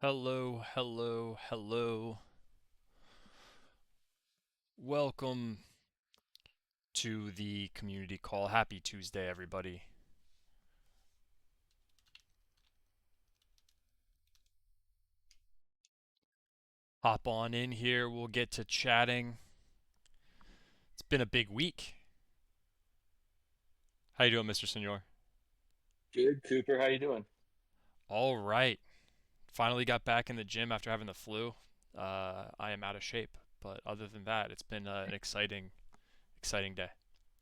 Hello, hello, hello. Welcome to the community call. Happy Tuesday, everybody. Hop on in here. We'll get to chatting. It's been a big week. How you doing, Mr. Senor? Good, Cooper. How you doing? All right. Finally got back in the gym after having the flu. I am out of shape, but other than that, it's been an exciting day.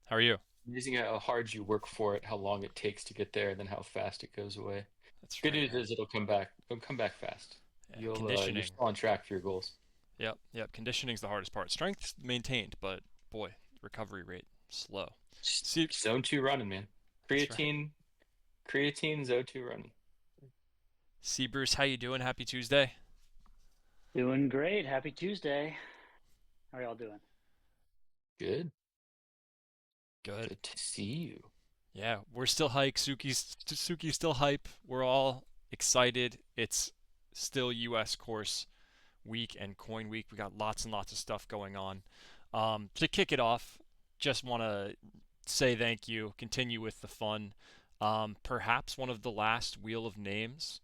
How are you? Amazing how hard you work for it, how long it takes to get there, and then how fast it goes away. That's Good right, news man. is it'll come back. It'll come back fast. Yeah, You're conditioning. still on track for your goals. Yep. Conditioning's the hardest part. Strength's maintained, but boy, recovery rate slow. Just See, zone two running, man. that's right. Creatine, zone two running. See, Bruce, how you doing? Happy Tuesday. Doing great. Happy Tuesday. How are y'all doing? Good. Good. Good to see you. Yeah, we're still hype. Suki's still hype. We're all excited. It's still U.S. course week and coin week. We got lots and lots of stuff going on. To kick it off, just want to say thank you. Continue with the fun. Perhaps one of the last wheel of names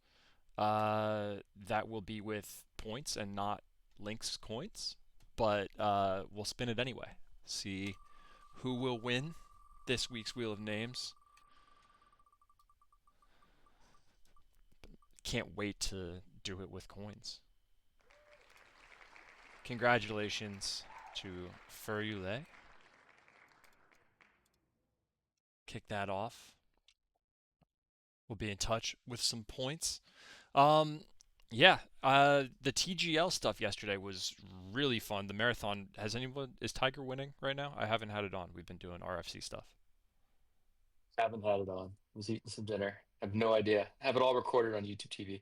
that will be with points and not links coins, but we'll spin it anyway. See who will win this week's wheel of names. Can't wait to do it with coins. Congratulations to Furule. Kick that off. We'll be in touch with some points. Um, yeah, the TGL stuff yesterday was really fun. The marathon, is Tiger winning right now? I haven't had it on. We've been doing RFC stuff. Haven't had it on. Was eating some dinner. Have no idea. Have it all recorded on YouTube TV.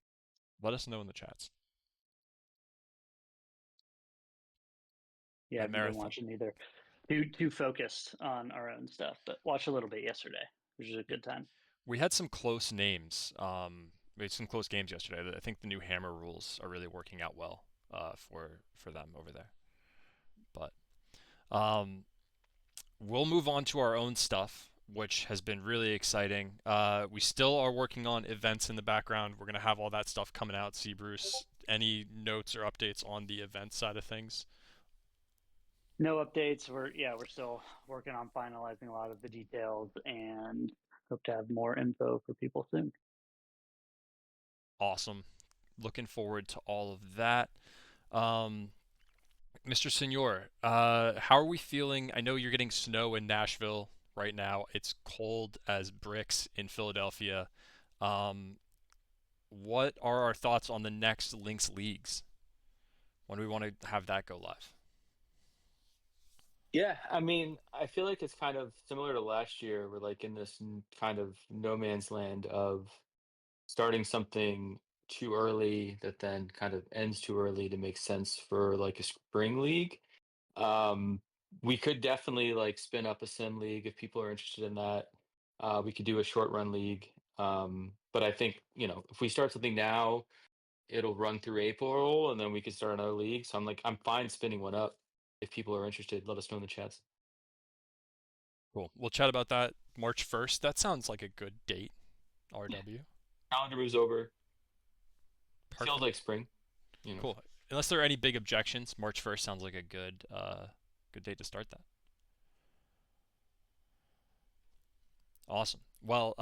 Let us know in the chats. Yeah, I That haven't been marathon. watching either. Too focused on our own stuff, but watched a little bit yesterday, which is a good time. We had some close names. We had some close games yesterday. I think the new hammer rules are really working out well for them over there. But um, we'll move on to our own stuff, which has been really exciting. We still are working on events in the background. We're gonna have all that stuff coming out. See, Bruce, any notes or updates on the event side of things? No updates. We're still working on finalizing a lot of the details and hope to have more info for people soon. Awesome. Looking forward to all of that. Um, Mr. Senor, how are we feeling? I know you're getting snow in Nashville right now. It's cold as bricks in Philadelphia. Um, what are our thoughts on the next Lynx leagues? When do we want to have that go live? Yeah, I mean, I feel like it's kind of similar to last year. We're like in this kind of no man's land of starting something too early that then kind of ends too early to make sense for like a spring league. Um, we could definitely like spin up a sim league if people are interested in that. We could do a short run league. But I think, if we start something now, it'll run through April and then we could start another league. So I'm fine spinning one up if people are interested. Let us know in the chats. Cool. We'll chat about that March 1st. That sounds like a good date, Yeah. RW. Calendar moves over. Feels Perfect. like spring, you know. Cool. Unless there are any big objections, March 1st sounds like a good date to start that. Awesome. Well,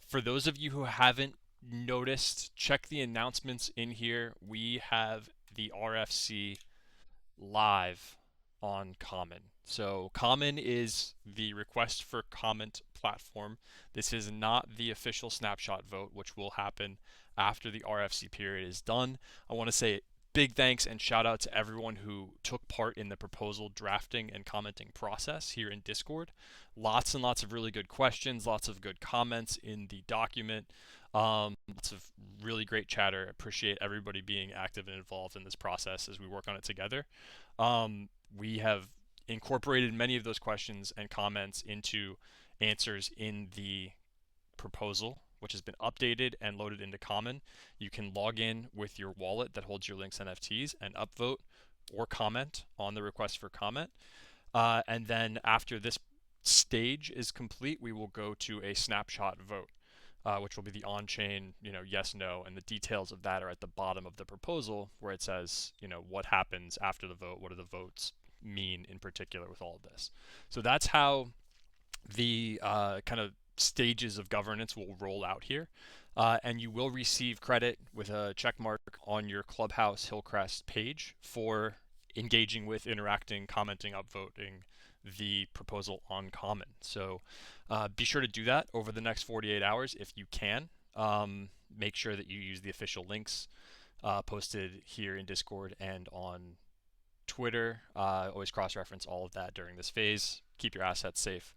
for those of you who haven't noticed, check the announcements in here. We have the RFC live on Common. So, Common is the request for comment platform. This is not the official snapshot vote, which will happen after the RFC period is done. I want to say big thanks and shout out to everyone who took part in the proposal drafting and commenting process here in Discord. Lots and lots of really good questions, lots of good comments in the document. Lots of really great chatter. Appreciate everybody being active and involved in this process as we work on it together. We have incorporated many of those questions and comments into answers in the proposal, which has been updated and loaded into Common. You can log in with your wallet that holds your Links NFTs and upvote or comment on the request for comment. And then after this stage is complete, we will go to a snapshot vote, which will be the on-chain, yes, no, and the details of that are at the bottom of the proposal, where it says, what happens after the vote, what do the votes mean in particular with all of this. So that's how the kind of stages of governance will roll out here. And you will receive credit with a check mark on your Clubhouse Hillcrest page for engaging with, interacting, commenting, upvoting the proposal on Common. So be sure to do that over the next 48 hours if you can. Make sure that you use the official links posted here in Discord and on Twitter. Always cross-reference all of that during this phase. Keep your assets safe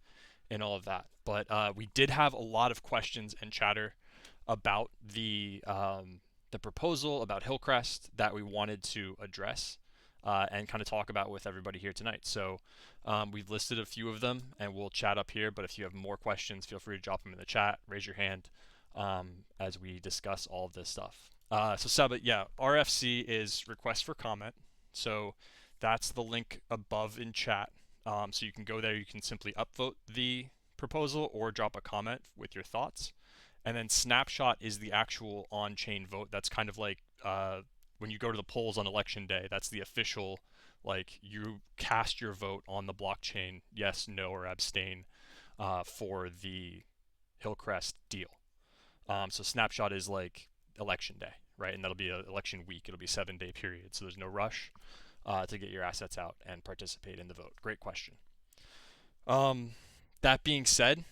and all of that. But we did have a lot of questions and chatter about the proposal, about Hillcrest, that we wanted to address and kind of talk about with everybody here tonight. So we've listed a few of them, and we'll chat up here. But if you have more questions, feel free to drop them in the chat, raise your hand as we discuss all of this stuff. So Seba, yeah, RFC is request for comment. So that's the link above in chat. So you can go there, you can simply upvote the proposal or drop a comment with your thoughts. And then snapshot is the actual on-chain vote. That's kind of like when you go to the polls on election day, that's the official, like, you cast your vote on the blockchain, yes, no, or abstain for the Hillcrest deal. So snapshot is like election day, right? And that'll be an election week. It'll be a 7-day period. So there's no rush to get your assets out and participate in the vote. Great question. That being said,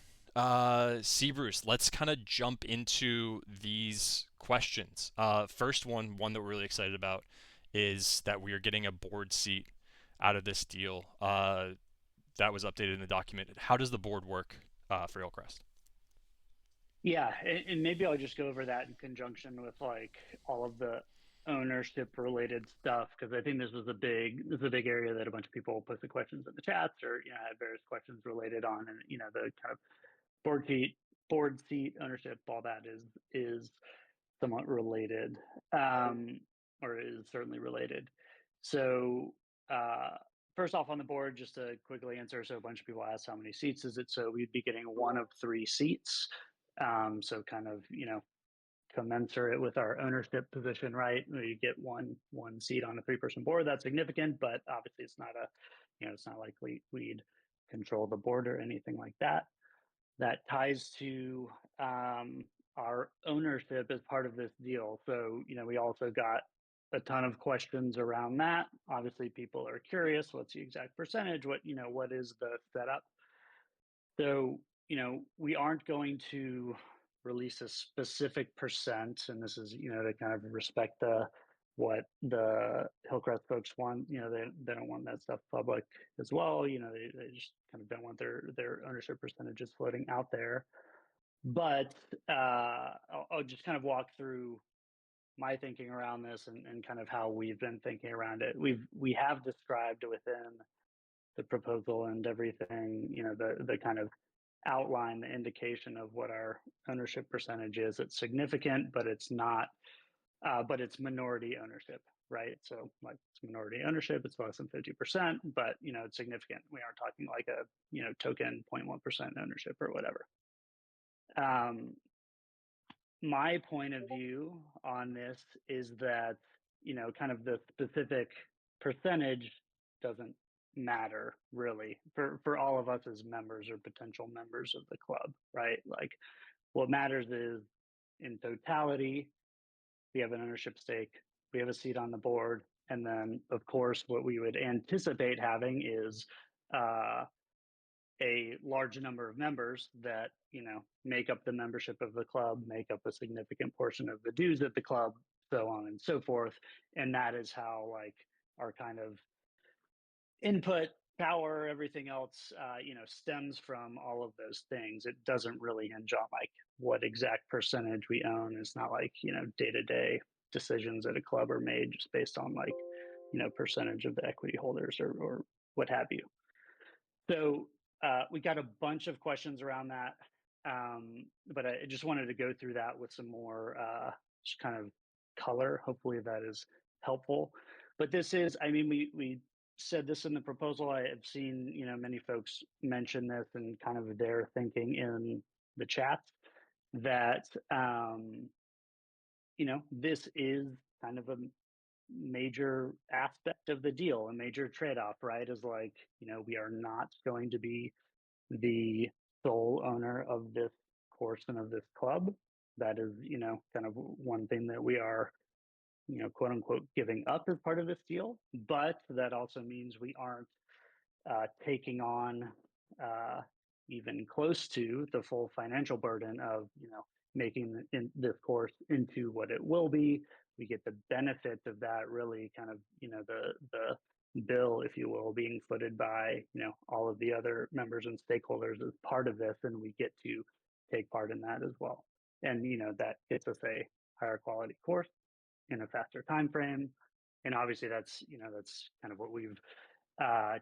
C. Bruce, let's kind of jump into these questions. First one that we're really excited about is that we are getting a board seat out of this deal. That was updated in the document. How does the board work for Hillcrest? Yeah, and maybe I'll just go over that in conjunction with like all of the ownership related stuff, because I think this is a big area that a bunch of people posted questions in the chats, or had various questions related on, and the kind of board seat ownership, all that is somewhat related, or is certainly related. So first off, on the board, just to quickly answer, so a bunch of people asked how many seats is it. So we'd be getting one of 3 seats. So kind of commensurate with our ownership position, right? You get one seat on a 3-person board. That's significant, but obviously it's not it's not like we'd control the board or anything like that. That ties to our ownership as part of this deal. So we also got a ton of questions around that. Obviously, people are curious. What's the exact percentage? What is the setup? So, we aren't going to release a specific percent, and this is, to kind of respect what the Hillcrest folks want. They don't want that stuff public as well. They just kind of don't want their ownership percentages floating out there. But I'll just kind of walk through my thinking around this, and kind of how we've been thinking around it. We have described within the proposal and everything, the kind of outline, the indication of what our ownership percentage is. It's significant, but it's not, but it's minority ownership, right? So like it's minority ownership, it's less than 50%, but it's significant. We aren't talking like a, token 0.1% ownership or whatever. My point of view on this is that, kind of the specific percentage doesn't matter really for all of us as members or potential members of the club, right? Like what matters is in totality, we have an ownership stake, we have a seat on the board, and then of course what we would anticipate having is a large number of members that make up the membership of the club, make up a significant portion of the dues at the club, so on and so forth. And that is how like our kind of input power, everything else stems from all of those things. It doesn't really hinge on like what exact percentage we own. It's not like day-to-day decisions at a club are made just based on like percentage of the equity holders or what have you. So we got a bunch of questions around that. But I just wanted to go through that with some more just kind of color. Hopefully that is helpful. But this is, I mean, we said this in the proposal. I have seen, many folks mention this and kind of their thinking in the chat that, this is kind of a major aspect of the deal, a major trade-off, right? Is like, we are not going to be the sole owner of this course and of this club. That is, kind of one thing that we are, quote unquote, giving up as part of this deal. But that also means we aren't taking on uh, even close to the full financial burden of making this course into what it will be. We get the benefit of that, really kind of the bill, if you will, being footed by all of the other members and stakeholders as part of this, and we get to take part in that as well. And that gets us a higher quality course in a faster time frame. And obviously that's kind of what we've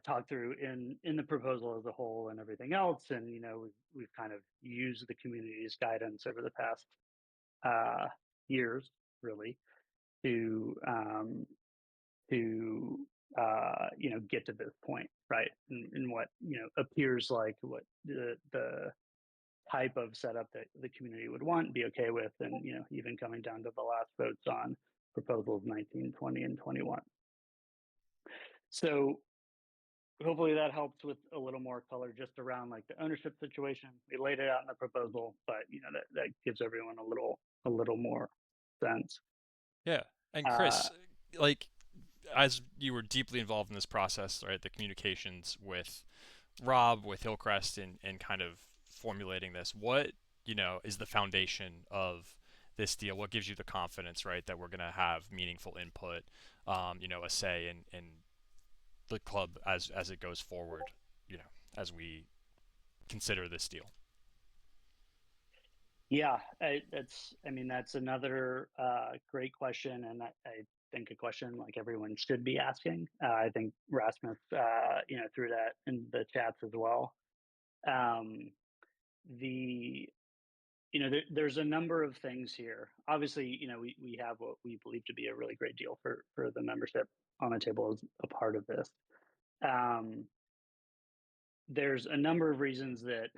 talked through in the proposal as a whole and everything else. And we've kind of used the community's guidance over the past uh, years, really, to get to this point, right? And what appears like what the type of setup that the community would want, be okay with, and even coming down to the last votes on proposals 19, 20, and 21. So hopefully that helps with a little more color just around like the ownership situation. We laid it out in the proposal, but that gives everyone a little more sense. Yeah. And Uh, Chris, like, as you were deeply involved in this process, right, the communications with Rob, with Hillcrest, and kind of formulating this, what, is the foundation of this deal? What gives you the confidence, right, that we're going to have meaningful input, a say in the club as it goes forward, as we consider this deal? yeah, that's another great question, and I think a question like everyone should be asking. I think Rasmus, threw that in the chats as well. Um, the there's a number of things here. Obviously, we have what we believe to be a really great deal for the membership on the table as a part of this. Um, there's a number of reasons that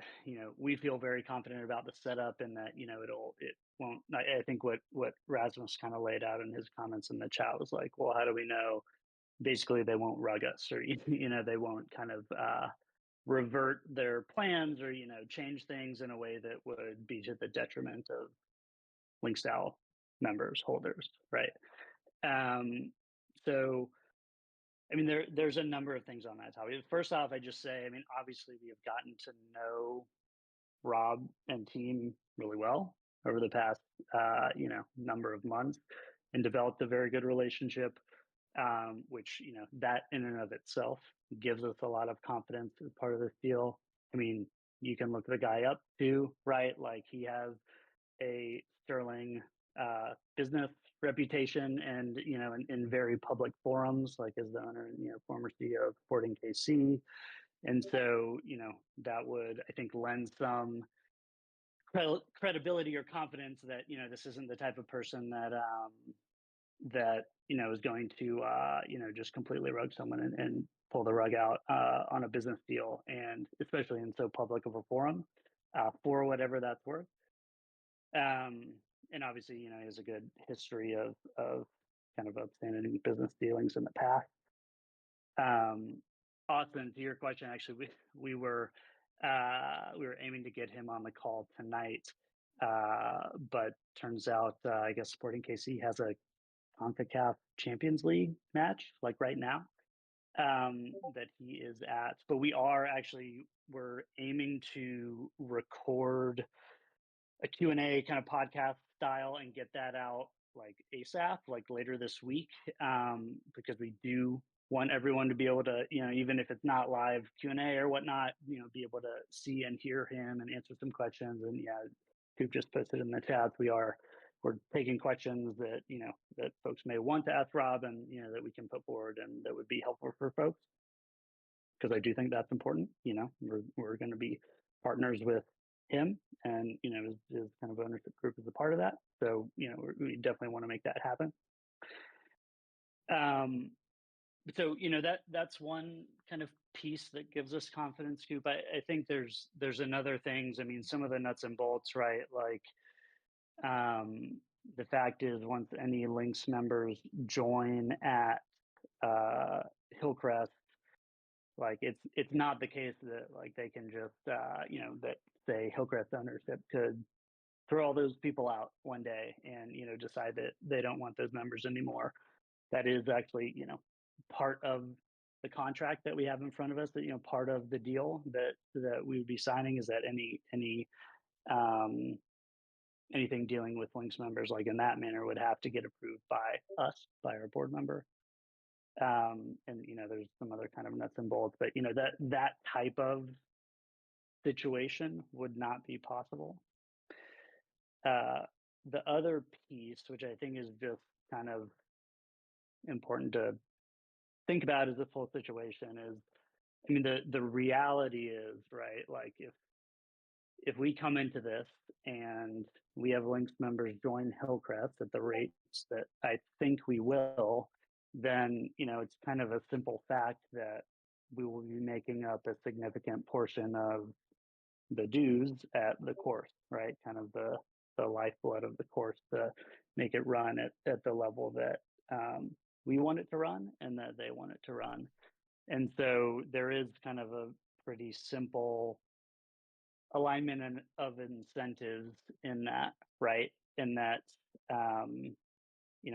we feel very confident about the setup, and that it won't. I think what Rasmus kind of laid out in his comments in the chat was like, well, how do we know? Basically, they won't rug us, or they won't kind of revert their plans, or change things in a way that would be to the detriment of LinksDAO members, holders, right? Um, so, I mean, there's a number of things on that topic. First off, I just say, I mean, obviously we have gotten to know Rob and team really well over the past, number of months, and developed a very good relationship, which that in and of itself gives us a lot of confidence as part of this deal. I mean, you can look the guy up too, right? Like he has a sterling business reputation, and in very public forums, like as the owner and former CEO of Sporting KC. And so that would, I think, lend some credibility or confidence that this isn't the type of person that is going to just completely rug someone and pull the rug out on a business deal, and especially in so public of a forum, for whatever that's worth. Um, and obviously, he has a good history of kind of upstanding business dealings in the past. Austin, to your question, actually, we were aiming to get him on the call tonight, but turns out, I guess Sporting KC has a CONCACAF Champions League match like right now, that he is at. But we're aiming to record a Q&A kind of podcast style and get that out like ASAP, like later this week, because we do want everyone to be able to, even if it's not live Q&A or whatnot, be able to see and hear him and answer some questions. And yeah, Coop just posted in the chat, we're taking questions that, that folks may want to ask Rob, and, that we can put forward and that would be helpful for folks. Because I do think that's important. We're going to be partners with him, and his kind of ownership group is a part of that. So we definitely want to make that happen. So that's one kind of piece that gives us confidence too. But I think there's another things. I mean, some of the nuts and bolts, right? Like the fact is, once any Links members join at Hillcrest, like it's not the case that like they can just that say Hillcrest ownership could throw all those people out one day and decide that they don't want those members anymore. That is actually part of the contract that we have in front of us, that part of the deal that we would be signing is that um, anything dealing with Links members like in that manner would have to get approved by us, by our board member. And there's some other kind of nuts and bolts, but that type of situation would not be possible. The other piece, which I think is just kind of important to think about as a full situation, is, I mean, the reality is, right, like if we come into this and we have Links members join Hillcrest at the rates that I think we will, then it's kind of a simple fact that we will be making up a significant portion of the dues at the course, right? Kind of the lifeblood of the course to make it run at the level that we want it to run and that they want it to run. And so there is kind of a pretty simple alignment of incentives in that, right? And that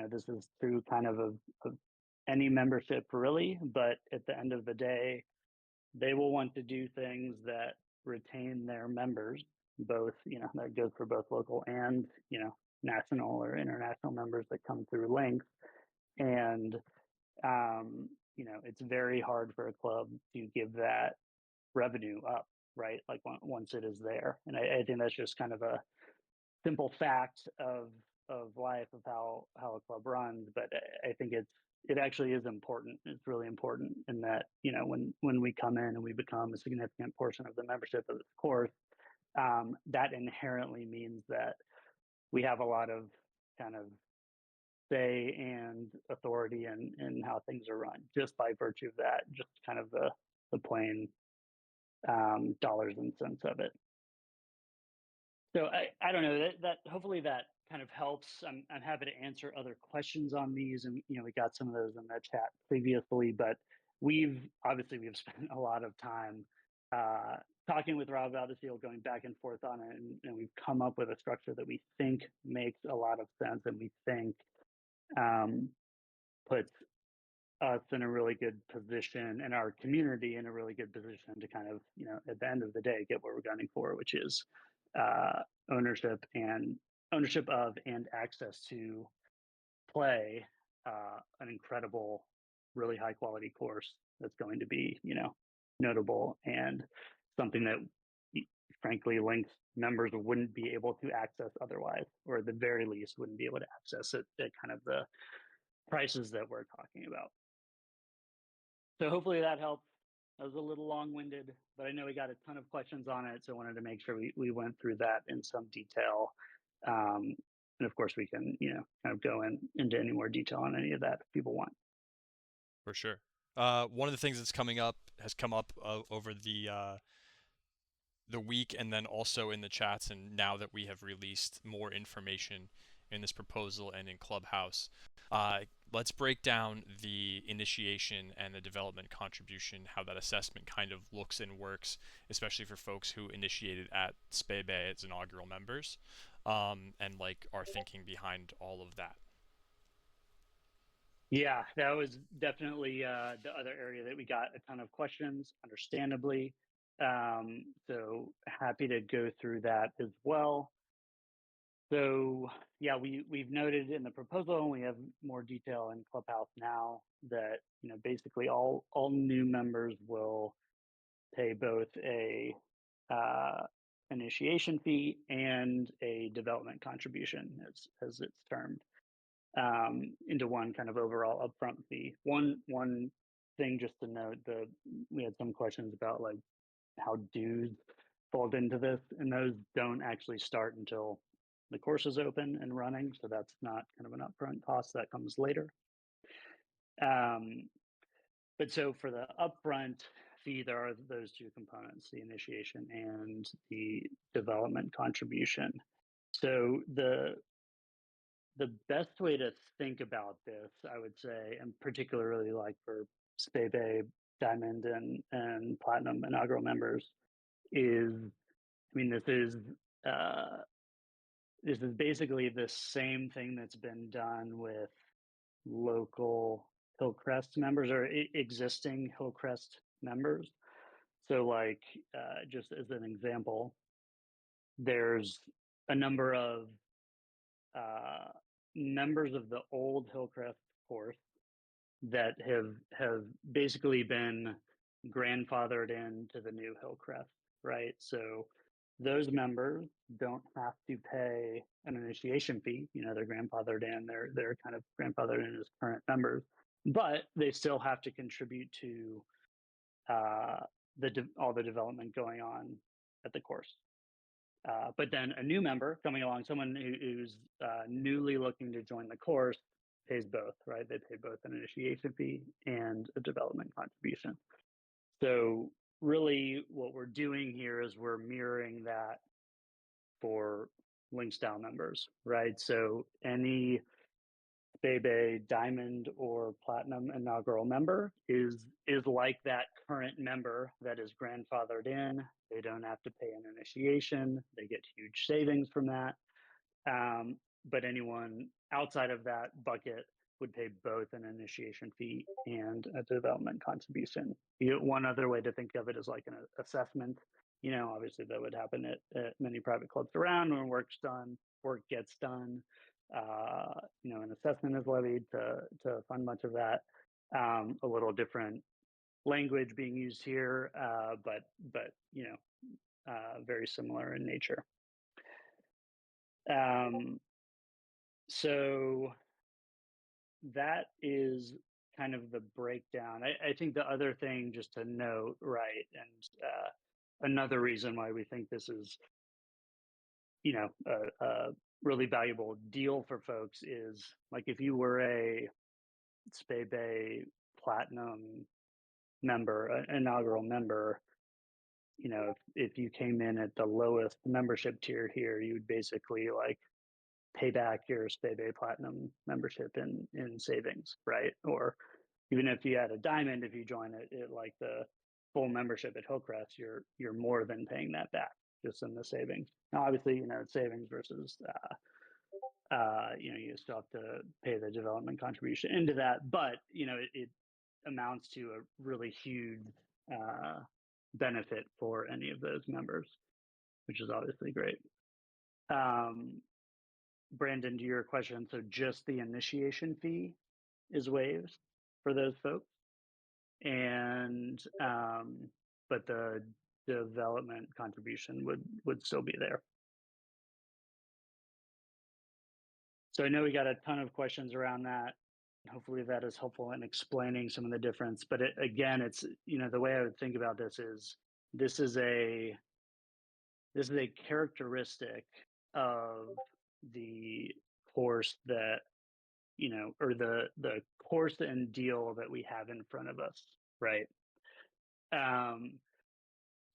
this is true kind of any membership really, but at the end of the day, they will want to do things that retain their members, both, that goes for both local and, national or international members that come through Links. And, it's very hard for a club to give that revenue up, right? Like once it is there. And I think that's just kind of a simple fact of life, of how a club runs. But I think it actually is important. It's really important in that when we come in and we become a significant portion of the membership of this course, that inherently means that we have a lot of kind of say and authority in how things are run, just by virtue of that, just kind of the plain dollars and cents of it. So I don't know, that hopefully that kind of helps. I'm happy to answer other questions on these, and we got some of those in the chat previously, but we've spent a lot of time talking with Rob about this deal, going back and forth on it, and we've come up with a structure that we think makes a lot of sense, and we think puts us in a really good position, and our community in a really good position to kind of, at the end of the day, get what we're gunning for, which is ownership of and access to play an incredible, really high quality course that's going to be, notable, and something that frankly Links members wouldn't be able to access otherwise, or at the very least wouldn't be able to access it at kind of the prices that we're talking about. So hopefully that helps. That was a little long-winded, but I know we got a ton of questions on it, so I wanted to make sure we went through that in some detail. And of course, we can kind of go into any more detail on any of that if people want. For sure. One of the things that's has come up over the week, and then also in the chats, and now that we have released more information in this proposal and in Clubhouse, let's break down the initiation and the development contribution, how that assessment kind of looks and works, especially for folks who initiated at Spebe as inaugural members, and like our thinking behind all of that. Yeah, that was definitely the other area that we got a ton of questions, understandably. So happy to go through that as well. So yeah, we've noted in the proposal, and we have more detail in Clubhouse now, that basically all new members will pay both a initiation fee and a development contribution, as it's termed, into one kind of overall upfront fee. One thing just to note, we had some questions about like how dues fold into this, and those don't actually start until the course is open and running. So that's not kind of an upfront cost, that comes later. But so for the upfront fee, there are those two components, the initiation and the development contribution. So the best way to think about this, I would say, and particularly like for Spebe, Diamond, and Platinum inaugural members, is, I mean, uh, this is basically the same thing that's been done with local Hillcrest members or existing Hillcrest members. So, like, just as an example, there's a number of uh, members of the old Hillcrest course that have basically been grandfathered into the new Hillcrest, right? So those members don't have to pay an initiation fee. You know, they're grandfathered in. They're kind of grandfathered in as current members, but they still have to contribute to uh, all the development going on at the course. But then a new member coming along, someone who's newly looking to join the course, pays both, right? They pay both an initiation fee and a development contribution. So really what we're doing here is we're mirroring that for LinksDAO members, right? So any Bebe Diamond or Platinum inaugural member is like that current member that is grandfathered in. They don't have to pay an initiation. They get huge savings from that. But anyone outside of that bucket would pay both an initiation fee and a development contribution. One other way to think of it is like an assessment. You know, obviously that would happen at many private clubs around when work gets done. You know, an assessment is levied to fund much of that. A little different language being used here, but you know, very similar in nature. So that is kind of the breakdown. I think the other thing just to note, right, and another reason why we think this is, you know, a really valuable deal for folks is like if you were a Spebe Platinum member, an inaugural member, you know, if you came in at the lowest membership tier here, you would basically like pay back your Spebe Platinum membership in savings, right? Or even if you had a Diamond, if you join it like the full membership at Hillcrest, you're more than paying that back just in the savings. Now, obviously, you know, it's savings versus you know, you still have to pay the development contribution into that, but you know, it amounts to a really huge benefit for any of those members, which is obviously great. Brandon, to your question, so just the initiation fee is waived for those folks, and but the development contribution would still be there. So I know we got a ton of questions around that. Hopefully that is helpful in explaining some of the difference. But again, it's, you know, the way I would think about this is this is a characteristic of the course that, you know, or the course and deal that we have in front of us, right?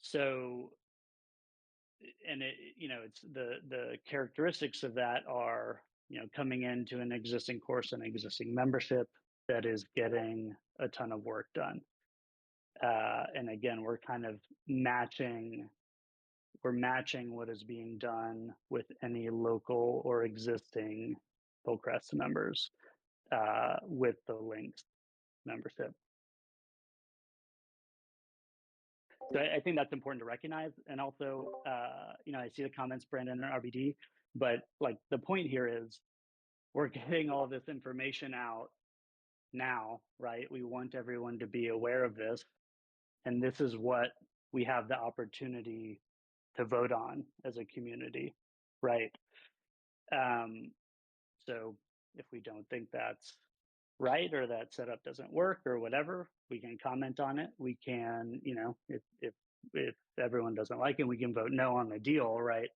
So, and it, you know, it's the characteristics of that are, you know, coming into an existing course and existing membership that is getting a ton of work done. And again, we're kind of matching what is being done with any local or existing Hillcrest members with the Links membership. So I think that's important to recognize. And also, you know, I see the comments, Brandon and RBD, but like the point here is we're getting all this information out now, right? We want everyone to be aware of this. And this is what we have the opportunity to vote on as a community, right? So if we don't think that's right or that setup doesn't work or whatever, we can comment on it. We can, you know, if if everyone doesn't like it, we can vote no on the deal, right?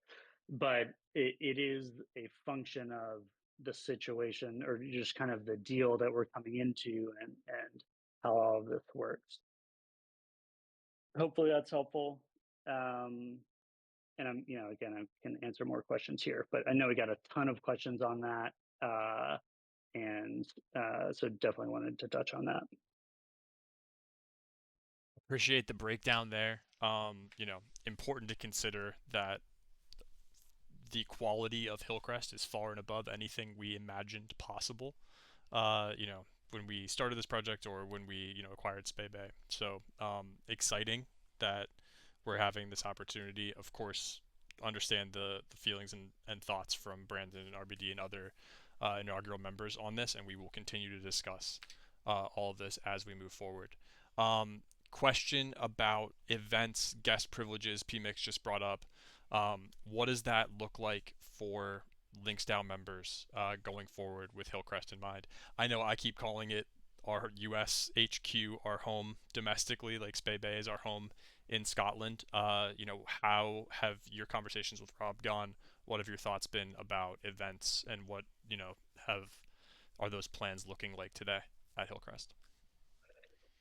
But it is a function of the situation, or just kind of the deal that we're coming into, and how all of this works. Hopefully that's helpful. Um, and I'm, again, I can answer more questions here, but I know we got a ton of questions on that. And so definitely wanted to touch on that. Appreciate the breakdown there. Important to consider that the quality of Hillcrest is far and above anything we imagined possible. When we started this project or when we, acquired Spebe. So exciting that we're having this opportunity. Of course, understand the feelings and thoughts from Brandon and RBD and other inaugural members on this, and we will continue to discuss all of this as we move forward. Question about events, guest privileges, PMix just brought up. What does that look like for LinksDAO members going forward with Hillcrest in mind? I know I keep calling it our US HQ, our home domestically, like Spey Bay is our home in Scotland. How have your conversations with Rob gone? What have your thoughts been about events, and what, have are those plans looking like today at Hillcrest?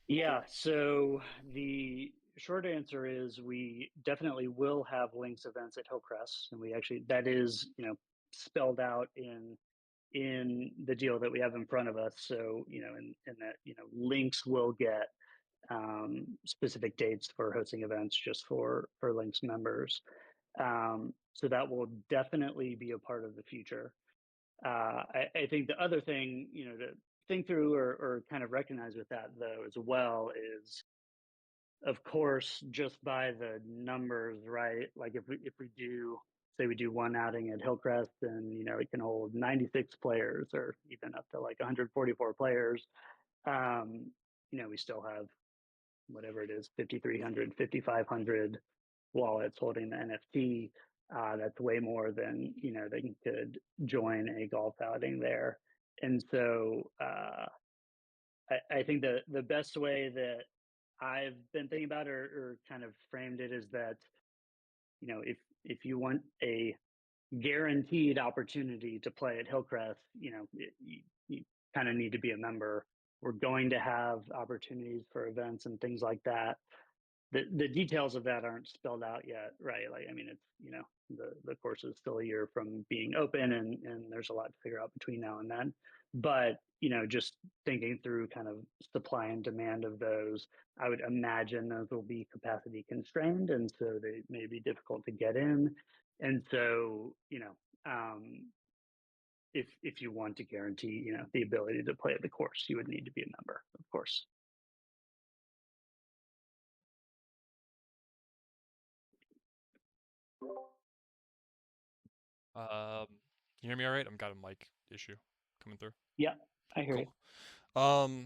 Yeah, so the short answer is we definitely will have links events at Hillcrest, and we actually, that is, spelled out in the deal that we have in front of us. So, in that, links will get specific dates for hosting events just for links members. So that will definitely be a part of the future. I think the other thing, to think through, or kind of recognize with that, though, as well, is, of course, just by the numbers, right? Like if we do, say we do one outing at Hillcrest, and it can hold 96 players, or even up to like 144 players. We still have whatever it is, 5,300, 5,500 wallets holding the NFT. That's way more than they could join a golf outing there. And so I think the best way that I've been thinking about, or kind of framed it, is that if you want a guaranteed opportunity to play at Hillcrest, you kind of need to be a member. We're going to have opportunities for events and things like that. The details of that aren't spelled out yet, right? Like, I mean, it's, the course is still a year from being open, and there's a lot to figure out between now and then. But just thinking through kind of supply and demand of those, I would imagine those will be capacity constrained, and so they may be difficult to get in. And so, if you want to guarantee, the ability to play at the course, you would need to be a member, of course. Can you hear me all right? I've got a mic issue coming through. Yeah, I hear you. Cool.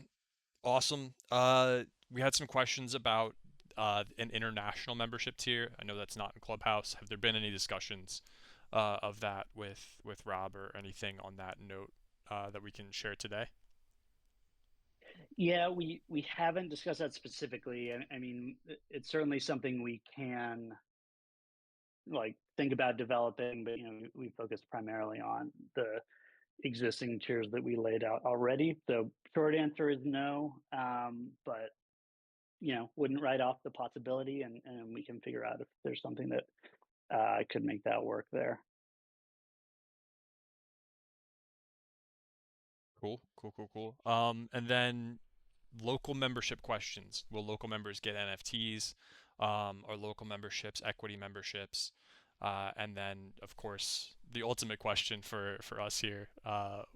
Awesome. We had some questions about an international membership tier. I know that's not in Clubhouse. Have there been any discussions of that with Rob, or anything on that note that we can share today? Yeah, we haven't discussed that specifically. I mean, it's certainly something we can like think about developing, but we focus primarily on the existing tiers that we laid out already. So short answer is no, but wouldn't write off the possibility, and we can figure out if there's something that could make that work there. Cool, cool, cool, cool. And then local membership questions. Will local members get NFTs? Are local memberships equity memberships? And then, of course, the ultimate question for us here: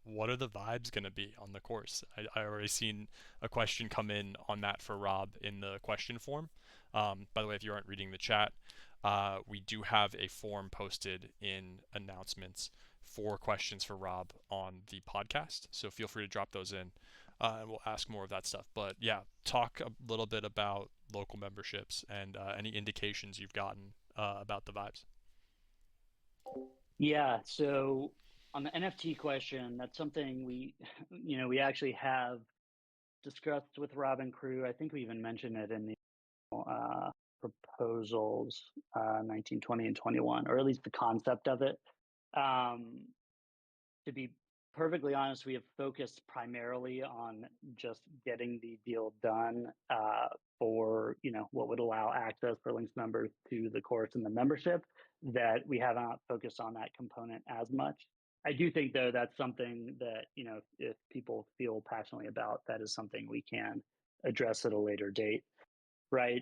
what are the vibes going to be on the course? I already seen a question come in on that for Rob in the question form. By the way, if you aren't reading the chat, we do have a form posted in announcements for questions for Rob on the podcast. So feel free to drop those in, and we'll ask more of that stuff. But yeah, talk a little bit about local memberships, and any indications you've gotten about the vibes. Yeah, so on the NFT question, that's something we actually have discussed with Rob and crew. I think we even mentioned it in the proposals, 19, 20, and 21, or at least the concept of it. To be perfectly honest, we have focused primarily on just getting the deal done for what would allow access for Links members to the course and the membership. That we have not focused on that component as much. I do think though that's something that if people feel passionately about, that is something we can address at a later date, right?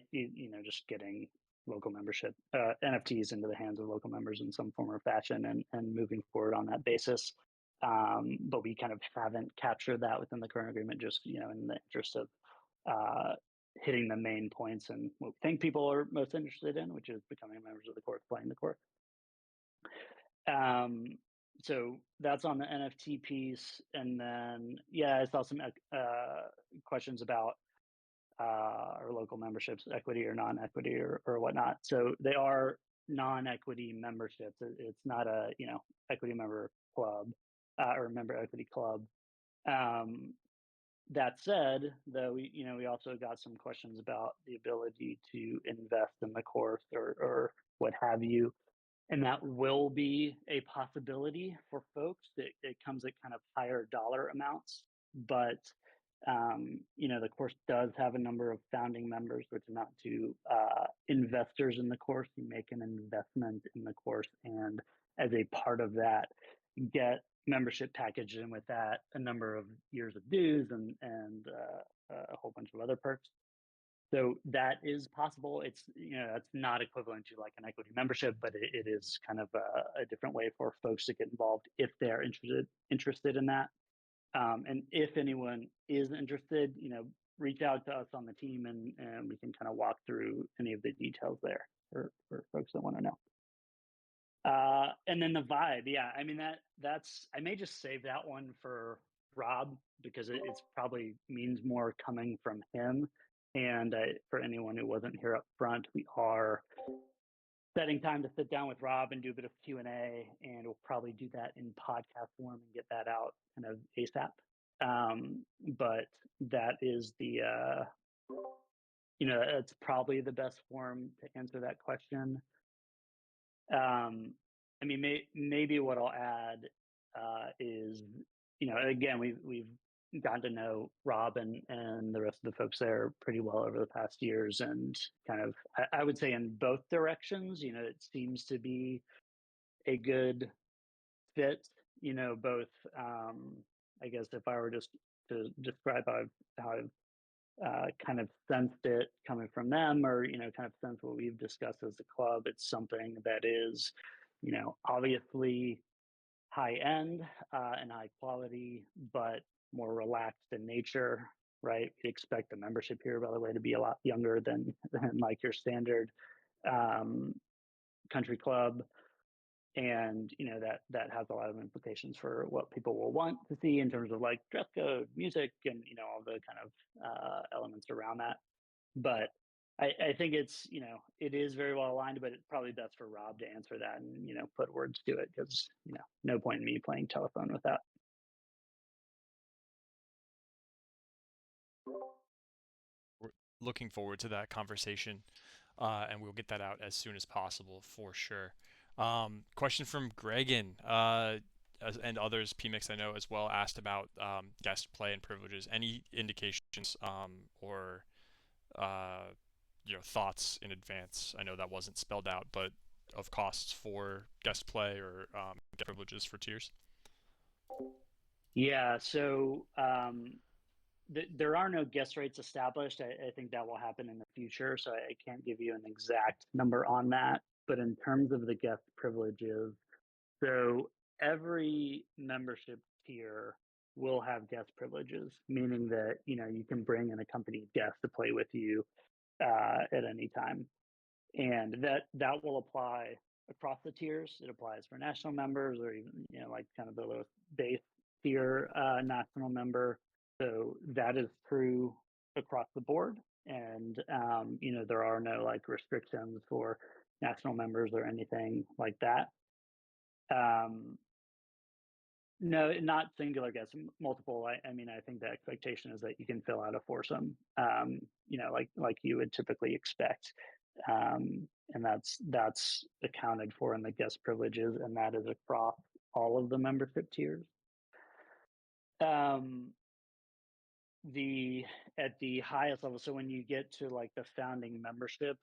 Just getting local membership NFTs into the hands of local members in some form or fashion, and moving forward on that basis. But we kind of haven't captured that within the current agreement, just in the interest of hitting the main points and what we think people are most interested in, which is becoming members of the course, playing the course. So that's on the NFT piece, and then I saw some questions about our local memberships, equity or non-equity or whatnot. So they are non-equity memberships. It's not a equity member club or member equity club. That said, though, we also got some questions about the ability to invest in the course or what have you. And that will be a possibility for folks. It comes at kind of higher dollar amounts, but the course does have a number of founding members, which amount to investors in the course. You make an investment in the course, and as a part of that, get membership packaged in with that a number of years of dues and a whole bunch of other perks. So that is possible. It's that's not equivalent to like an equity membership, but it is kind of a different way for folks to get involved if they're interested in that. And if anyone is interested, reach out to us on the team, and we can kind of walk through any of the details there for folks that want to know. And then the vibe, I mean that's I may just save that one for Rob, because it's probably means more coming from him. And for anyone who wasn't here up front, we are setting time to sit down with Rob and do a bit of Q&A, and we'll probably do that in podcast form and get that out kind of ASAP. But that is the it's probably the best form to answer that question. I mean, maybe what I'll add is, again, we've gotten to know Rob and the rest of the folks there pretty well over the past years, and kind of, I would say in both directions, it seems to be a good fit, both, I guess if I were just to describe how I've kind of sensed it coming from them, or kind of sense what we've discussed as a club, it's something that is obviously high end and high quality, but more relaxed in nature, right? We expect the membership here, by the way, to be a lot younger than like your standard country club. And that has a lot of implications for what people will want to see in terms of like dress code, music, and all the kind of elements around that. But I think it's it is very well aligned, but it's probably best for Rob to answer that and put words to it, because no point in me playing telephone with that. We're looking forward to that conversation, and we'll get that out as soon as possible for sure. Question from Gregan, and others, PMix I know as well, asked about guest play and privileges. Any indications or thoughts in advance? I know that wasn't spelled out, but of costs for guest play or guest privileges for tiers. Yeah, so there are no guest rates established. I think that will happen in the future, so I can't give you an exact number on that. But in terms of the guest privileges, so every membership tier will have guest privileges, meaning that you can bring an accompanied guest to play with you at any time, and that will apply across the tiers. It applies for national members, or even like kind of the lowest base tier national member. So that is true across the board, and there are no like restrictions for national members or anything like that. No, not singular guests, multiple. I mean, I think the expectation is that you can fill out a foursome, like you would typically expect. And that's accounted for in the guest privileges, and that is across all of the membership tiers. The At the highest level, so when you get to like the founding membership,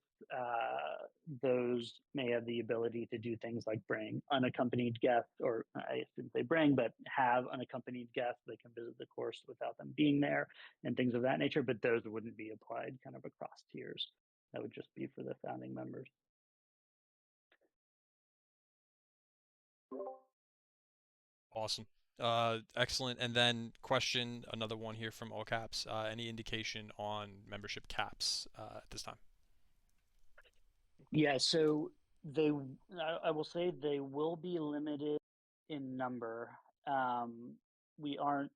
those may have the ability to do things like bring unaccompanied guests, or I shouldn't say bring, but have unaccompanied guests. They can visit the course without them being there, and things of that nature. But those wouldn't be applied kind of across tiers. That would just be for the founding members. Awesome. Excellent. And then question, another one here from all caps. Any indication on membership caps at this time? Yeah, so I will say they will be limited in number. We aren't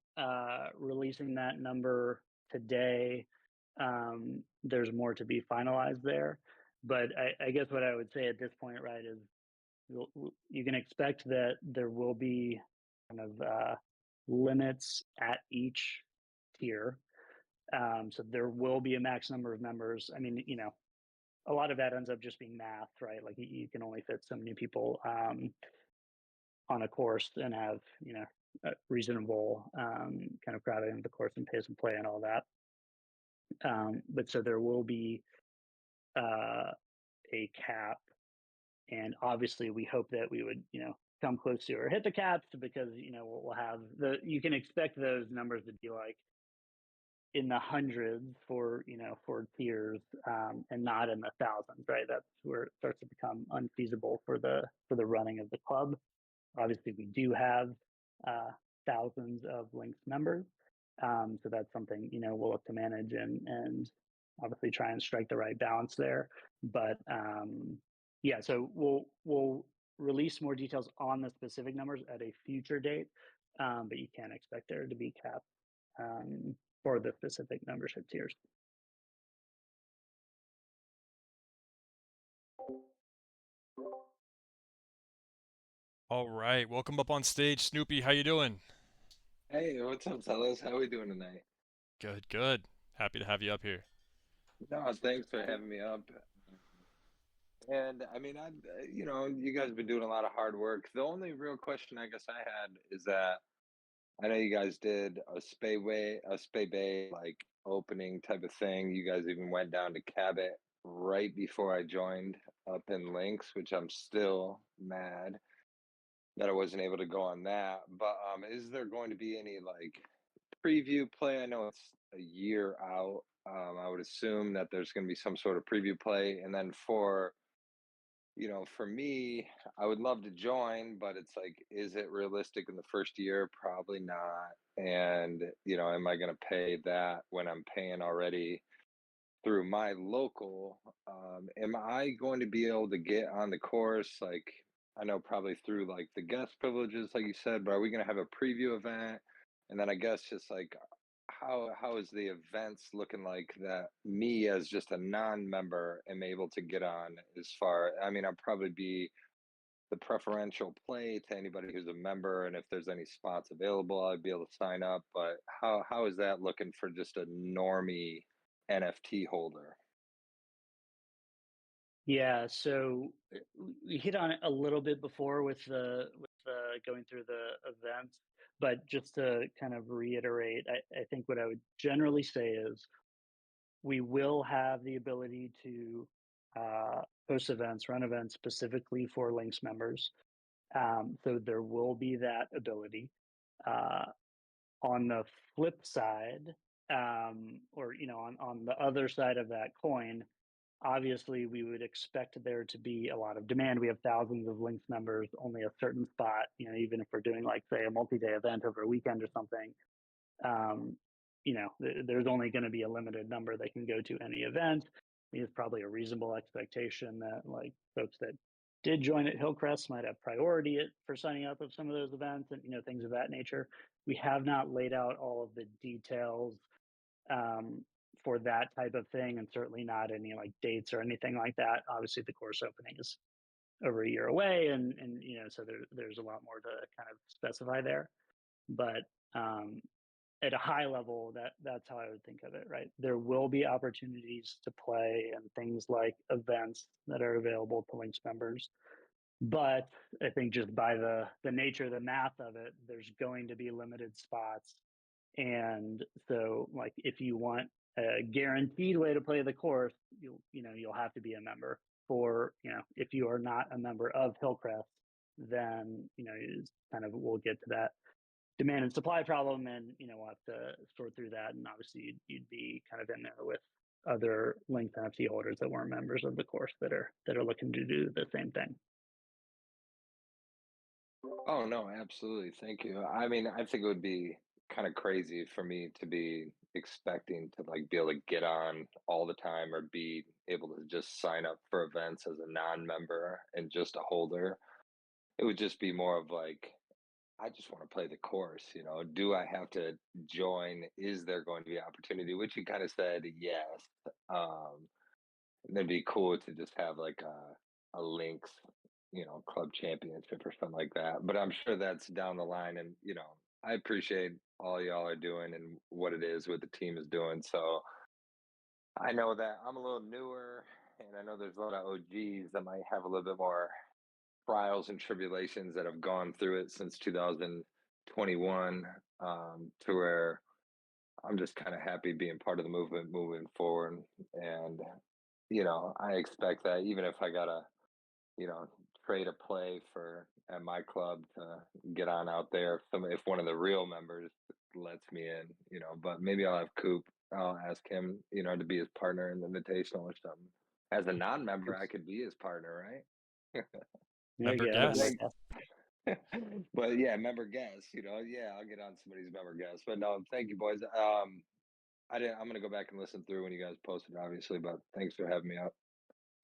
releasing that number today. There's more to be finalized there, but I guess what I would say at this point, right, is you can expect that there will be kind of limits at each tier. So there will be a max number of members. I mean, a lot of that ends up just being math, right? Like you can only fit so many people on a course and have a reasonable kind of crowding of the course and pace and play and all that. But so there will be uh, a cap, and obviously we hope that we would come close to or hit the caps, because we'll have you can expect those numbers to be like in the hundreds for tiers, and not in the thousands, right? That's where it starts to become unfeasible for the running of the club. Obviously we do have thousands of links members, so that's something we'll look to manage, and obviously try and strike the right balance there. But yeah, so we'll release more details on the specific numbers at a future date, but you can expect there to be caps for the specific membership tiers. All right. Welcome up on stage, Snoopy. How you doing? Hey, what's up, fellas? How we doing tonight? Good, good. Happy to have you up here. No, thanks for having me up. And I mean, you guys have been doing a lot of hard work. The only real question I guess I had is that I know you guys did a Spay Bay like opening type of thing. You guys even went down to Cabot right before I joined up in Links, which I'm still mad that I wasn't able to go on that. But is there going to be any like preview play? I know it's a year out. I would assume that there's going to be some sort of preview play, and then for me, I would love to join, but it's like, is it realistic in the first year? Probably not. And am I going to pay that when I'm paying already through my local? Am I going to be able to get on the course? Like, I know probably through like the guest privileges, like you said, but are we going to have a preview event? And then I guess just like how is the events looking like that me as just a non-member am able to get on? As far, I mean, I'll probably be the preferential play to anybody who's a member, and if there's any spots available, I'd be able to sign up. But how is that looking for just a normie NFT holder? Yeah, so we hit on it a little bit before with the going through the events, but just to kind of reiterate, I think what I would generally say is we will have the ability to host events, run events specifically for Links members. So there will be that ability. Uh, on the flip side, or on the other side of that coin, obviously we would expect there to be a lot of demand. We have thousands of Links members, only a certain spot. Even if we're doing like say a multi-day event over a weekend or something, um, there's only going to be a limited number that can go to any event. It's probably a reasonable expectation that like folks that did join at Hillcrest might have priority for signing up of some of those events, and things of that nature. We have not laid out all of the details for that type of thing, and certainly not any like dates or anything like that. Obviously, the course opening is over a year away, and so there's a lot more to kind of specify there. But at a high level, that's how I would think of it, right? There will be opportunities to play and things like events that are available to Links members. But I think just by the nature, the math of it, there's going to be limited spots. And so like if you want a guaranteed way to play the course, you'll have to be a member. For if you are not a member of Hillcrest, then it's kind of, we'll get to that demand and supply problem, and we'll have to sort through that. And obviously you'd be kind of in there with other Links NFT holders that weren't members of the course that are looking to do the same thing. Oh no, absolutely. Thank you. I mean, I think it would be kind of crazy for me to be expecting to like be able to get on all the time or be able to just sign up for events as a non-member and just a holder. It would just be more of like, I just want to play the course, Do I have to join? Is there going to be opportunity? Which you kind of said yes. And it'd be cool to just have like a links, club championship or something like that. But I'm sure that's down the line. And I appreciate all y'all are doing and what it is, what the team is doing. So I know that I'm a little newer, and I know there's a lot of OGs that might have a little bit more trials and tribulations that have gone through it since 2021, to where I'm just kind of happy being part of the movement moving forward. And, I expect that even if I got to, you know, trade a play for at my club to get on out there, if one of the real members lets me in, but maybe I'll have Coop. I'll ask him, to be his partner in the invitational or something. As a non-member, I could be his partner, right? There Member you But go. guest. thank, but yeah, member guest, yeah, I'll get on somebody's member guest. But no, thank you, boys. I'm gonna go back and listen through when you guys posted, obviously. But thanks for having me up.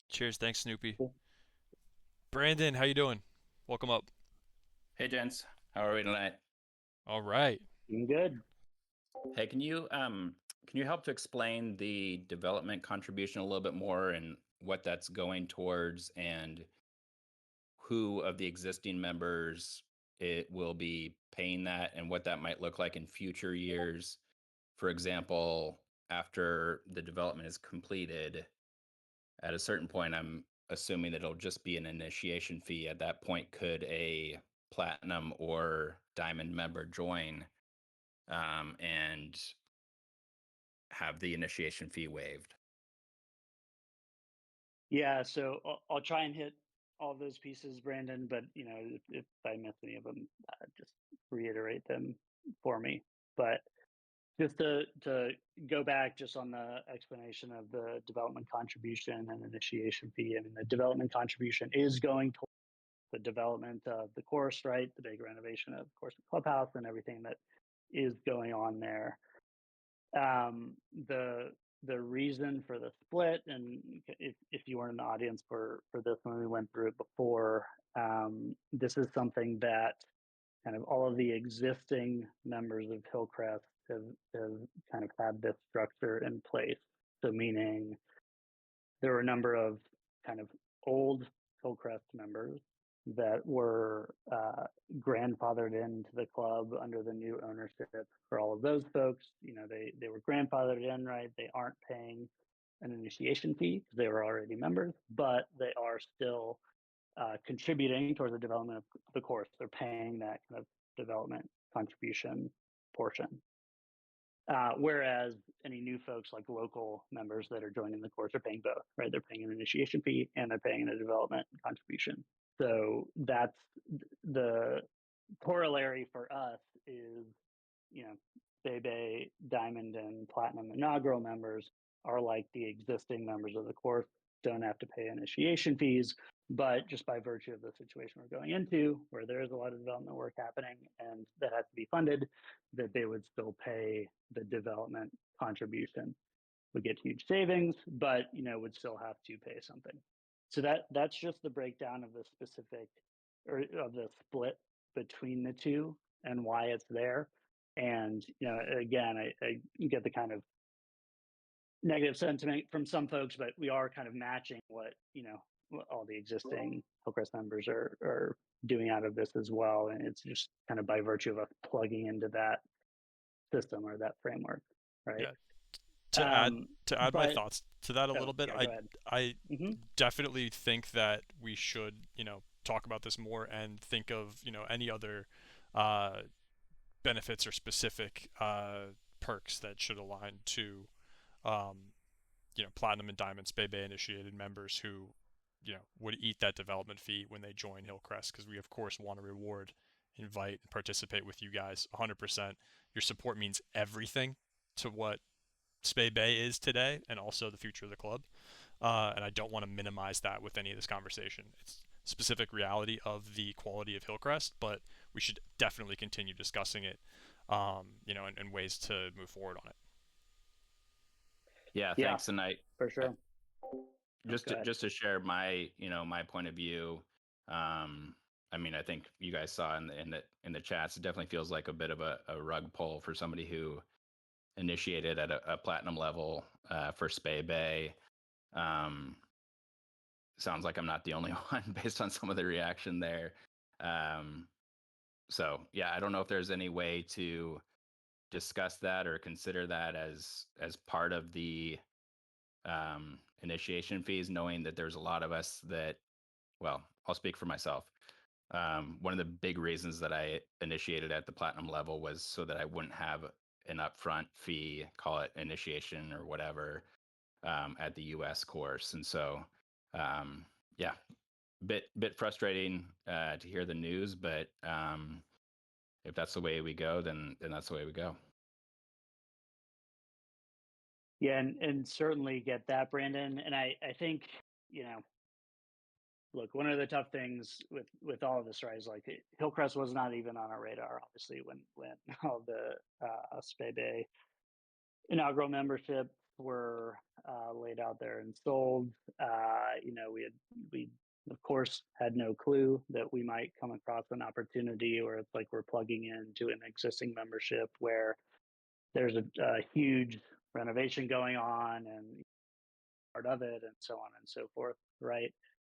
Cheers. Thanks, Snoopy. Cool. Brandon, how you doing? Welcome up. Hey gents, how are we tonight? All right. Doing good. Hey, can you help to explain the development contribution a little bit more and what that's going towards and who of the existing members it will be paying that and what that might look like in future years? For example, after the development is completed, at a certain point, I'm assuming that it'll just be an initiation fee. At that point, could a platinum or diamond member join and have the initiation fee waived? Yeah, so I'll try and hit all those pieces, Brandon, but if I miss any of them, just reiterate them for me. But just to go back just on the explanation of the development contribution and initiation fee, I mean, the development contribution is going towards the development of the course, right? The big renovation of course and clubhouse and everything that is going on there. The reason for the split, and if you weren't in the audience for this when we went through it before, this is something that kind of all of the existing members of Hillcrest have kind of had this structure in place. So meaning there were a number of kind of old Hillcrest members that were grandfathered into the club under the new ownership. For all of those folks, they were grandfathered in, right? They aren't paying an initiation fee because they were already members, but they are still contributing towards the development of the course. They're paying that kind of development contribution portion. Whereas any new folks like local members that are joining the course are paying both, right? They're paying an initiation fee and they're paying a development contribution. So that's the corollary for us is, Bebe, Diamond, and Platinum inaugural members are like the existing members of the course, don't have to pay initiation fees, but just by virtue of the situation we're going into, where there is a lot of development work happening and that has to be funded, that they would still pay the development contribution. Would get huge savings, but would still have to pay something. So that's just the breakdown of the specific or of the split between the two and why it's there. And again, I get the kind of negative sentiment from some folks, but we are kind of matching what what all the existing Hillcrest members are doing out of this as well, and it's just kind of by virtue of us plugging into that system or that framework, right? Yeah. To add my But thoughts to that a little bit, yeah, go ahead. I Hmm. definitely think that we should, talk about this more and think of, any other uh, benefits or specific perks that should align to um, platinum and diamond Spay Bay initiated members who, would eat that development fee when they join Hillcrest, because we of course want to reward, invite, and participate with you guys 100%. Your support means everything to what Spay Bay is today and also the future of the club. And I don't want to minimize that with any of this conversation. It's specific reality of the quality of Hillcrest, but we should definitely continue discussing it, and ways to move forward on it. Yeah, Yeah, thanks. And for sure. just to share my my point of view. I mean, I think you guys saw in the chats, it definitely feels like a bit of a rug pull for somebody who initiated at a platinum level for Spay Bay. Sounds like I'm not the only one based on some of the reaction there. So yeah, I don't know if there's any way to discuss that or consider that as part of the initiation fees, knowing that there's a lot of us that, well, I'll speak for myself. One of the big reasons that I initiated at the platinum level was so that I wouldn't have an upfront fee, call it initiation or whatever, at the US course. And so, yeah, bit frustrating to hear the news, but if that's the way we go, then that's the way we go. Yeah, and certainly get that, Brandon. And I think, look, one of the tough things with all of this, right, is like Hillcrest was not even on our radar, obviously, when all the Spay Bay inaugural membership were laid out there and sold. We of course had no clue that we might come across an opportunity where it's like we're plugging into an existing membership where there's a huge renovation going on and part of it and so on and so forth, right?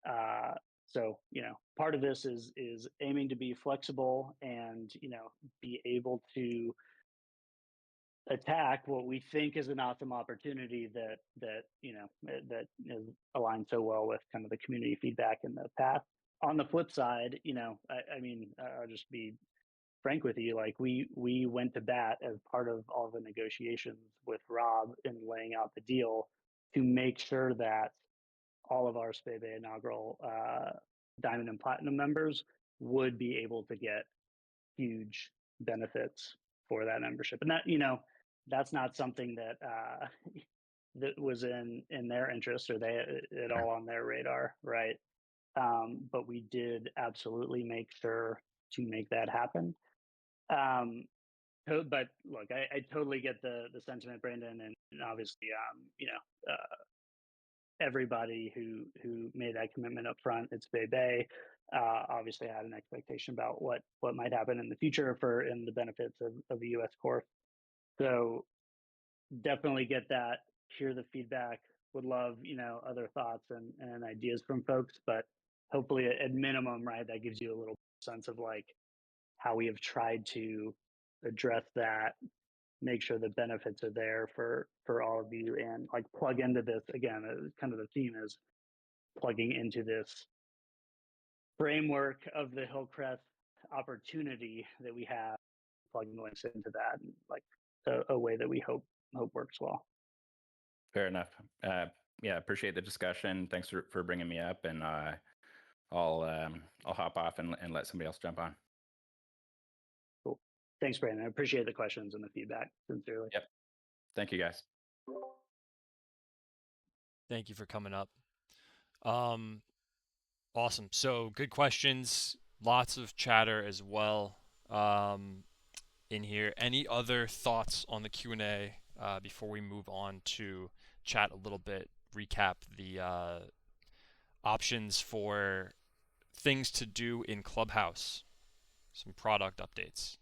Uh, so part of this is aiming to be flexible and be able to attack what we think is an awesome opportunity that is aligned so well with kind of the community feedback in the past. On the flip side, I mean, I'll just be frank with you. Like we went to bat as part of all the negotiations with Rob in laying out the deal to make sure that all of our Spay Bay inaugural Diamond and Platinum members would be able to get huge benefits for that membership. And that's not something that that was in their interest or they at all on their radar, right? But we did absolutely make sure to make that happen. But look, I totally get the sentiment, Brandon, and obviously, everybody who made that commitment up front at Spay Bay obviously had an expectation about what might happen in the future in the benefits of the US course. So definitely get that, hear the feedback, would love, other thoughts and ideas from folks, but hopefully at minimum, right, that gives you a little sense of like how we have tried to address that, make sure the benefits are there for all of you and like plug into this again. Kind of the theme is plugging into this framework of the Hillcrest opportunity that we have, plugging links into that, and like a way that we hope works well. Fair enough. Yeah, appreciate the discussion. Thanks for bringing me up, and I'll hop off and let somebody else jump on. Cool. Thanks, Brandon. I appreciate the questions and the feedback, sincerely. Yep. Thank you, guys. Thank you for coming up. Awesome. So good questions. Lots of chatter as well in here. Any other thoughts on the Q&A before we move on to chat a little bit, recap the options for things to do in Clubhouse, some product updates.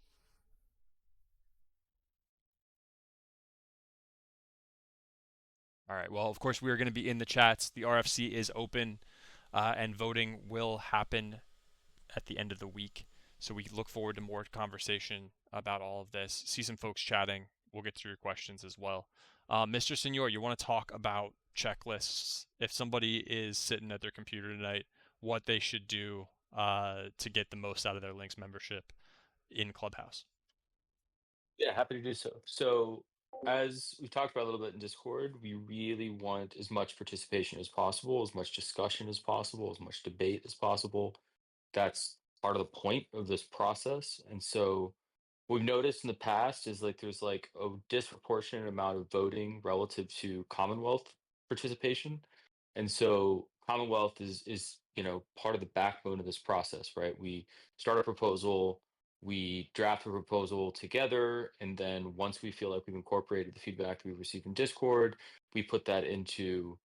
All right. Well, of course, we are going to be in the chats. The RFC is open, and voting will happen at the end of the week. So we look forward to more conversation about all of this. See some folks chatting. We'll get through your questions as well. Mr. Senor, you want to talk about checklists? If somebody is sitting at their computer tonight, what they should do to get the most out of their Links membership in Clubhouse? Yeah, happy to do so. So, as we talked about a little bit in Discord, we really want as much participation as possible, as much discussion as possible, as much debate as possible. That's part of the point of this process. And so, we've noticed in the past is like there's like a disproportionate amount of voting relative to Commonwealth participation. And so Commonwealth is part of the backbone of this process, right? We start a proposal, we draft a proposal together, and then once we feel like we've incorporated the feedback that we've received in Discord, we put that into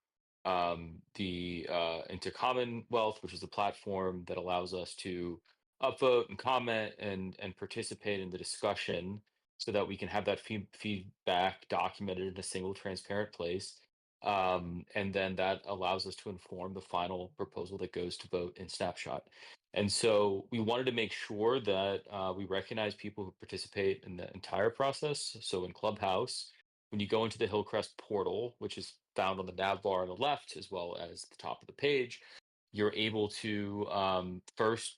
Commonwealth, which is the platform that allows us to upvote and comment and participate in the discussion so that we can have that feedback documented in a single transparent place. And then that allows us to inform the final proposal that goes to vote in Snapshot. And so we wanted to make sure that we recognize people who participate in the entire process. So in Clubhouse, when you go into the Hillcrest portal, which is found on the nav bar on the left as well as the top of the page, you're able to first,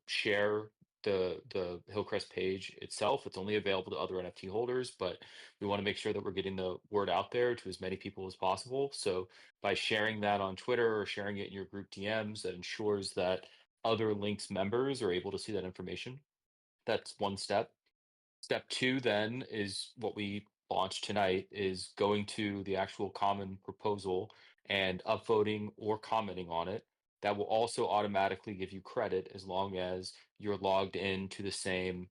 share the Hillcrest page itself. It's only available to other NFT holders, but we want to make sure that we're getting the word out there to as many people as possible. So by sharing that on Twitter or sharing it in your group DMs, that ensures that other Links members are able to see that information. That's one step. Step two then is what we launched tonight is going to the actual common proposal and upvoting or commenting on it. That will also automatically give you credit as long as you're logged into the same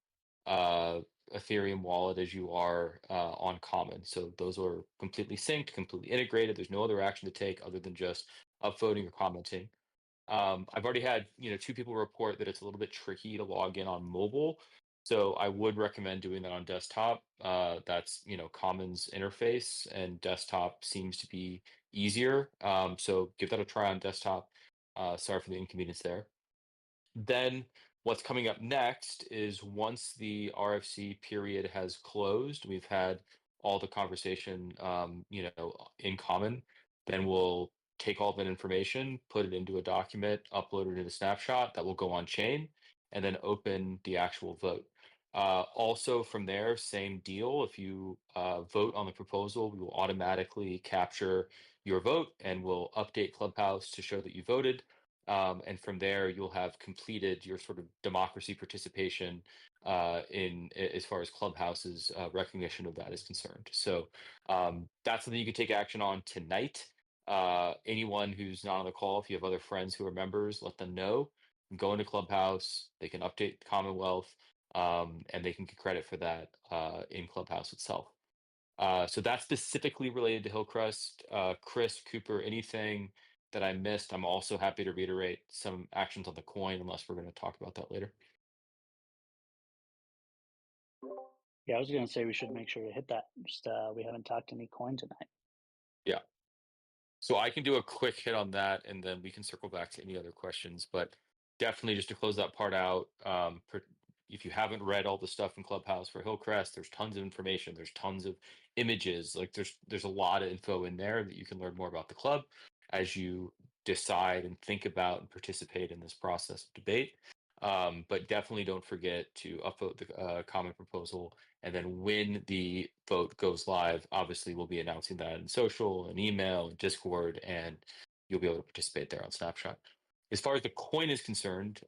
uh, Ethereum wallet as you are on Common. So those are completely synced, completely integrated. There's no other action to take other than just upvoting or commenting. I've already had two people report that it's a little bit tricky to log in on mobile, so I would recommend doing that on desktop. That's Commons interface, and desktop seems to be easier. So give that a try on desktop. Sorry for the inconvenience there. Then what's coming up next is once the RFC period has closed, we've had all the conversation, in common, then we'll take all that information, put it into a document, upload it in a snapshot that will go on chain, and then open the actual vote. Also from there, same deal. If you vote on the proposal, we will automatically capture your vote and we'll update Clubhouse to show that you voted. And from there, you'll have completed your sort of democracy participation as far as Clubhouse's recognition of that is concerned. So that's something you can take action on tonight. Anyone who's not on the call, if you have other friends who are members, let them know. Go into Clubhouse, they can update Commonwealth, and they can get credit for that in Clubhouse itself. So that's specifically related to Hillcrest. Chris, Cooper, anything that I missed? I'm also happy to reiterate some actions on the coin, unless we're going to talk about that later. Yeah, I was going to say we should make sure to hit that. Just we haven't talked any coin tonight. Yeah. So I can do a quick hit on that, and then we can circle back to any other questions. But definitely, just to close that part out, if you haven't read all the stuff in Clubhouse for Hillcrest, there's tons of information. There's tons of images. Like there's a lot of info in there that you can learn more about the club as you decide and think about and participate in this process of debate. But definitely don't forget to upvote the common proposal. And then when the vote goes live, obviously we'll be announcing that in social and email and Discord, and you'll be able to participate there on Snapshot. As far as the coin is concerned,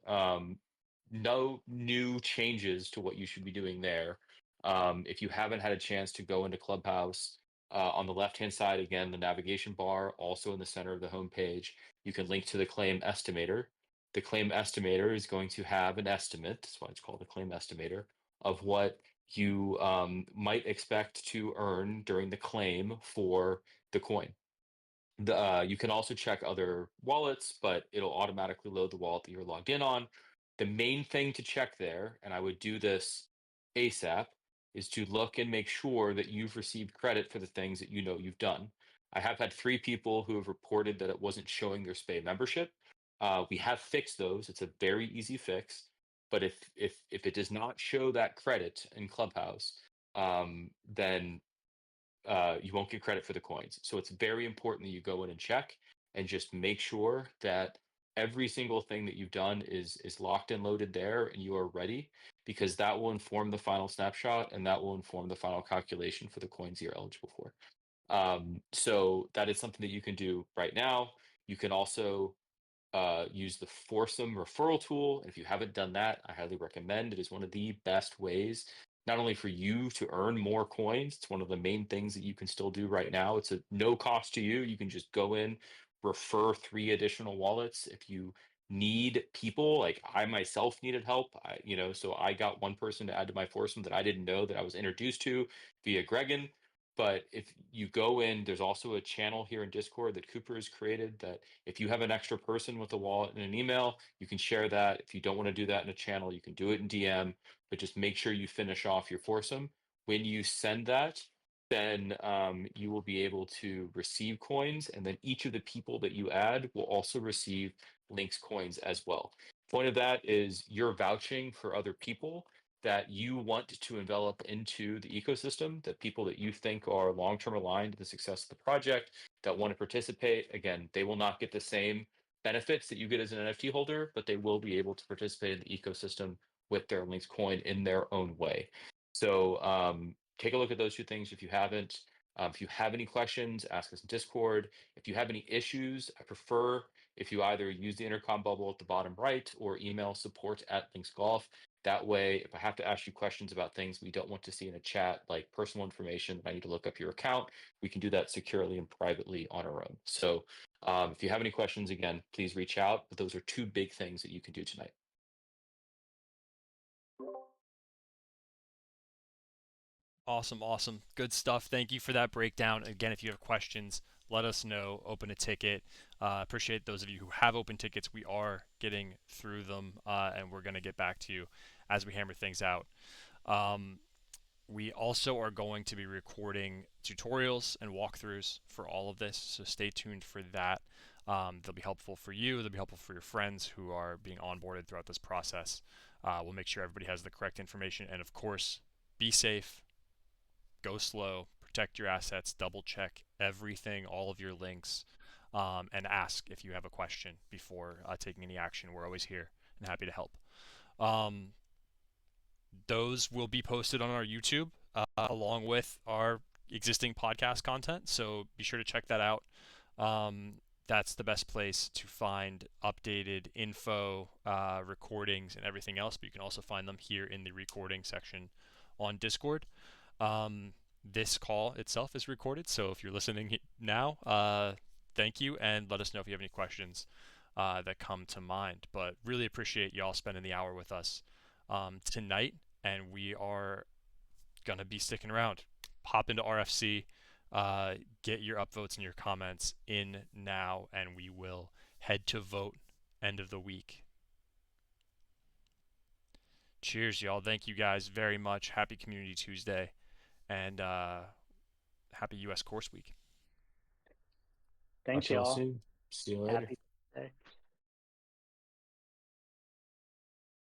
no new changes to what you should be doing there. If you haven't had a chance to go into Clubhouse, on the left-hand side, again, the navigation bar, also in the center of the homepage, you can link to the claim estimator. The claim estimator is going to have an estimate, that's why it's called a claim estimator, of what you might expect to earn during the claim for the coin. You can also check other wallets, but it'll automatically load the wallet that you're logged in on. The main thing to check there, and I would do this ASAP, is to look and make sure that you've received credit for the things that you've done. I have had 3 people who have reported that it wasn't showing their SPAY membership. We have fixed those. It's a very easy fix. But if it does not show that credit in Clubhouse, then you won't get credit for the coins. So it's very important that you go in and check and just make sure that every single thing that you've done is locked and loaded there and you are ready, because that will inform the final snapshot and that will inform the final calculation for the coins you're eligible for. So that is something that you can do right now. You can also use the Foursome referral tool. And if you haven't done that, I highly recommend. It is one of the best ways, not only for you to earn more coins, it's one of the main things that you can still do right now. It's a no cost to you. You can just go in, refer 3 additional wallets. If you need people, like I myself needed help, so I got one person to add to my foursome that I didn't know, that I was introduced to via Gregan. But if you go in, there's also a channel here in Discord that Cooper has created, that if you have an extra person with a wallet and an email, you can share that. If you don't want to do that in a channel, you can do it in DM, but just make sure you finish off your foursome. When you send that, then you will be able to receive coins, and then each of the people that you add will also receive Links coins as well. Point of that is you're vouching for other people that you want to envelop into the ecosystem, that people that you think are long-term aligned to the success of the project, that want to participate. Again, they will not get the same benefits that you get as an NFT holder, but they will be able to participate in the ecosystem with their Links coin in their own way. So take a look at those 2 things if you haven't. If you have any questions, ask us in Discord. If you have any issues, I prefer if you either use the intercom bubble at the bottom right or email support@linksgolf. That way, if I have to ask you questions about things we don't want to see in a chat, like personal information that I need to look up your account, we can do that securely and privately on our own. So if you have any questions, again, please reach out. But those are 2 big things that you can do tonight. Awesome. Good stuff. Thank you for that breakdown. Again, if you have questions, let us know. Open a ticket. Appreciate those of you who have open tickets. We are getting through them, and we're going to get back to you as we hammer things out. We also are going to be recording tutorials and walkthroughs for all of this, so stay tuned for that. They'll be helpful for you. They'll be helpful for your friends who are being onboarded throughout this process. We'll make sure everybody has the correct information, and of course, be safe. Go slow, protect your assets, double check everything, all of your links, and ask if you have a question before taking any action. We're always here and happy to help. Those will be posted on our YouTube along with our existing podcast content, so be sure to check that out. That's the best place to find updated info, recordings, and everything else, but you can also find them here in the recording section on Discord. This call itself is recorded, so if you're listening now, thank you, and let us know if you have any questions that come to mind. But really appreciate y'all spending the hour with us tonight, and we are going to be sticking around. Hop into RFC, get your upvotes and your comments in now, and we will head to vote end of the week. Cheers, y'all. Thank you guys very much. Happy Community Tuesday. And happy US Course Week. Thanks, Talk to y'all y'all. soon. See you later. Happy